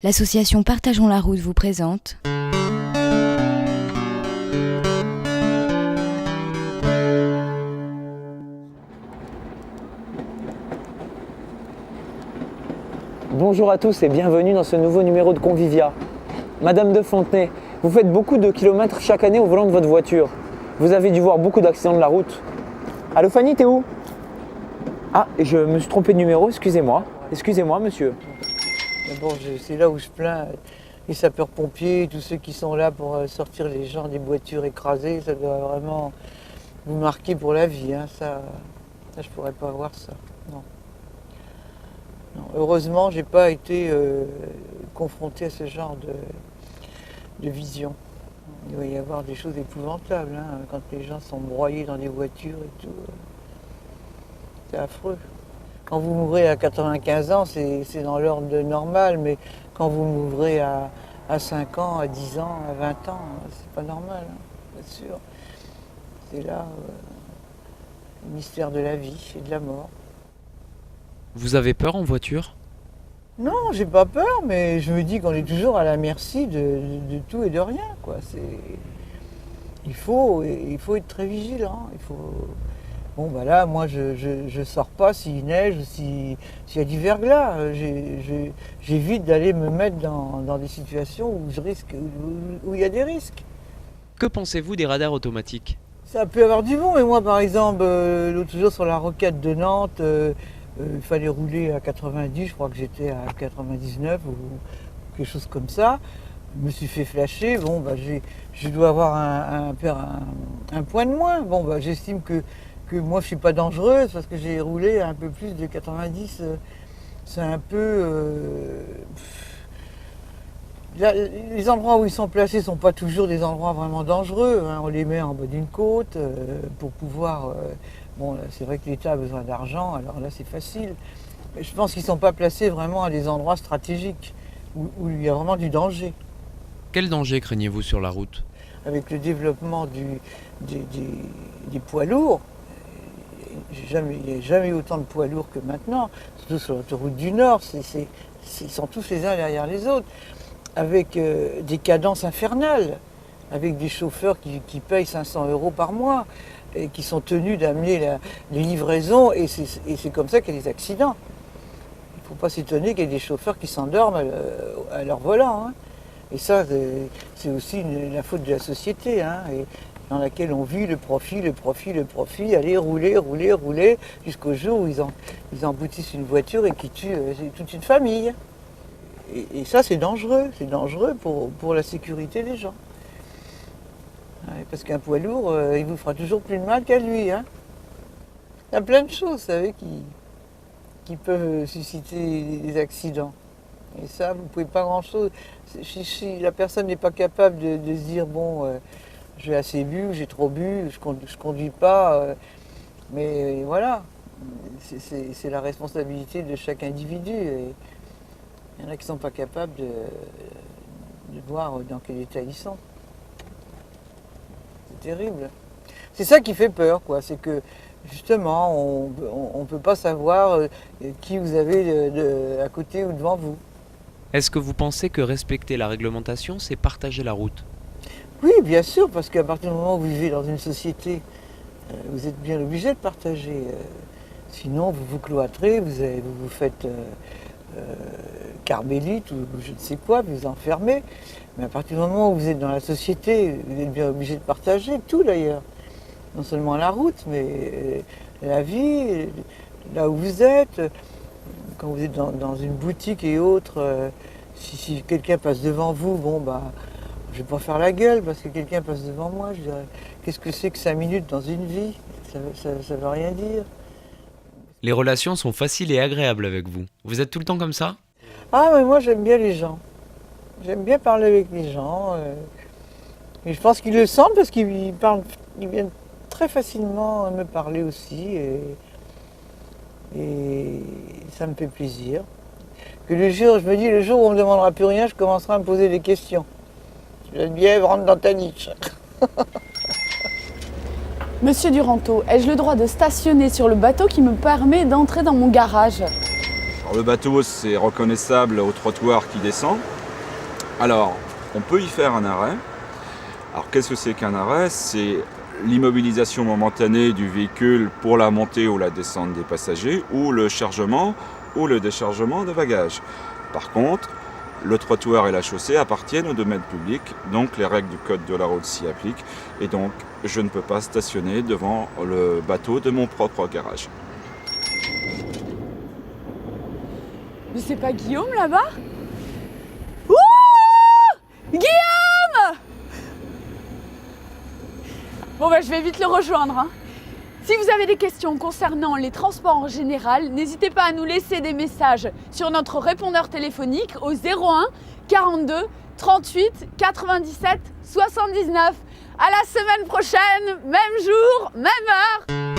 L'association Partageons la route vous présente Bonjour à tous et bienvenue dans ce nouveau numéro de Convivia. Madame de Fontenay, vous faites beaucoup de kilomètres chaque année au volant de votre voiture. Vous avez dû voir beaucoup d'accidents de la route. Allô Fanny, t'es où? Ah, je me suis trompé de numéro, excusez-moi. Excusez-moi monsieur. Mais bon, c'est là où je plains les sapeurs-pompiers, tous ceux qui sont là pour sortir les gens des voitures écrasées. Ça doit vraiment vous marquer pour la vie. Hein. Ça, je pourrais pas voir ça. Non. Non. Heureusement, j'ai pas été confronté à ce genre de vision. Il va y avoir des choses épouvantables hein, quand les gens sont broyés dans des voitures et tout. C'est affreux. Quand vous mourrez à 95 ans, c'est dans l'ordre normal, mais quand vous mourrez à 5 ans, à 10 ans, à 20 ans, c'est pas normal, hein, bien sûr. C'est là le mystère de la vie et de la mort. Vous avez peur en voiture ? Non, j'ai pas peur, mais je me dis qu'on est toujours à la merci de tout et de rien, quoi. Il faut être très vigilant. Bon, bah là, moi, je sors pas s'il neige ou s'il y a du verglas. J'évite d'aller me mettre dans des situations où il y a des risques. Que pensez-vous des radars automatiques ? Ça peut avoir du bon, mais moi, par exemple, l'autre jour sur la rocade de Nantes, il fallait rouler à 90, je crois que j'étais à 99 ou quelque chose comme ça. Je me suis fait flasher, bon, bah, je dois avoir un point de moins. Bon, bah, j'estime que moi je suis pas dangereuse parce que j'ai roulé un peu plus de 90. C'est un peu... les endroits où ils sont placés ne sont pas toujours des endroits vraiment dangereux. Hein. On les met en bas d'une côte pour pouvoir... bon, là, c'est vrai que l'État a besoin d'argent, alors là c'est facile. Mais je pense qu'ils ne sont pas placés vraiment à des endroits stratégiques où il y a vraiment du danger. Quel danger craignez-vous sur la route ? Avec le développement des poids lourds, il n'y a jamais eu autant de poids lourds que maintenant, surtout sur l'autoroute du Nord, ils sont tous les uns derrière les autres, avec des cadences infernales, avec des chauffeurs qui payent 500 € par mois, et qui sont tenus d'amener les livraisons, et c'est comme ça qu'il y a des accidents. Il ne faut pas s'étonner qu'il y ait des chauffeurs qui s'endorment à leur volant. Hein. Et ça, c'est aussi la faute de la société, hein, et dans laquelle on vit le profit, aller rouler, jusqu'au jour où ils emboutissent une voiture et qui tuent toute une famille. Et ça, c'est dangereux pour la sécurité des gens. Ouais, parce qu'un poids lourd, il vous fera toujours plus de mal qu'à lui. Hein. Il y a plein de choses, vous savez, qui peuvent susciter des accidents. Et ça, vous ne pouvez pas grand-chose. Si la personne n'est pas capable de se dire, bon, j'ai assez bu, j'ai trop bu, je conduis pas. Mais voilà, c'est la responsabilité de chaque individu. Et il y en a qui ne sont pas capables de voir dans quel état ils sont. C'est terrible. C'est ça qui fait peur, quoi. C'est que, justement, on ne peut pas savoir qui vous avez à côté ou devant vous. Est-ce que vous pensez que respecter la réglementation, c'est partager la route ? Oui, bien sûr, parce qu'à partir du moment où vous vivez dans une société, vous êtes bien obligé de partager. Sinon, vous vous cloîtrez, vous vous faites carbélite ou je ne sais quoi, vous vous enfermez. Mais à partir du moment où vous êtes dans la société, vous êtes bien obligé de partager tout d'ailleurs. Non seulement la route, mais la vie, là où vous êtes. Quand vous êtes dans une boutique et autres, si quelqu'un passe devant vous, bon bah, je vais pas faire la gueule parce que quelqu'un passe devant moi. Je dirais, qu'est-ce que c'est que 5 minutes dans une vie ? Ça veut rien dire. Les relations sont faciles et agréables avec vous. Vous êtes tout le temps comme ça ? Ah, mais moi j'aime bien les gens. J'aime bien parler avec les gens. Et je pense qu'ils le sentent parce qu'ils viennent très facilement me parler aussi. Et ça me fait plaisir. Que je me dis, le jour où on ne me demandera plus rien, je commencerai à me poser des questions. Geneviève, rentre dans ta niche. Monsieur Duranteau, ai-je le droit de stationner sur le bateau qui me permet d'entrer dans mon garage ? Alors, le bateau, c'est reconnaissable au trottoir qui descend. Alors, on peut y faire un arrêt. Alors, qu'est-ce que c'est qu'un arrêt? C'est l'immobilisation momentanée du véhicule pour la montée ou la descente des passagers, ou le chargement ou le déchargement de bagages. Par contre, le trottoir et la chaussée appartiennent au domaine public, donc les règles du code de la route s'y appliquent, et donc je ne peux pas stationner devant le bateau de mon propre garage. Mais c'est pas Guillaume là-bas? Ouh! Guillaume! Bon bah je vais vite le rejoindre. Hein. Si vous avez des questions concernant les transports en général, n'hésitez pas à nous laisser des messages sur notre répondeur téléphonique au 01 42 38 97 79. À la semaine prochaine, même jour, même heure.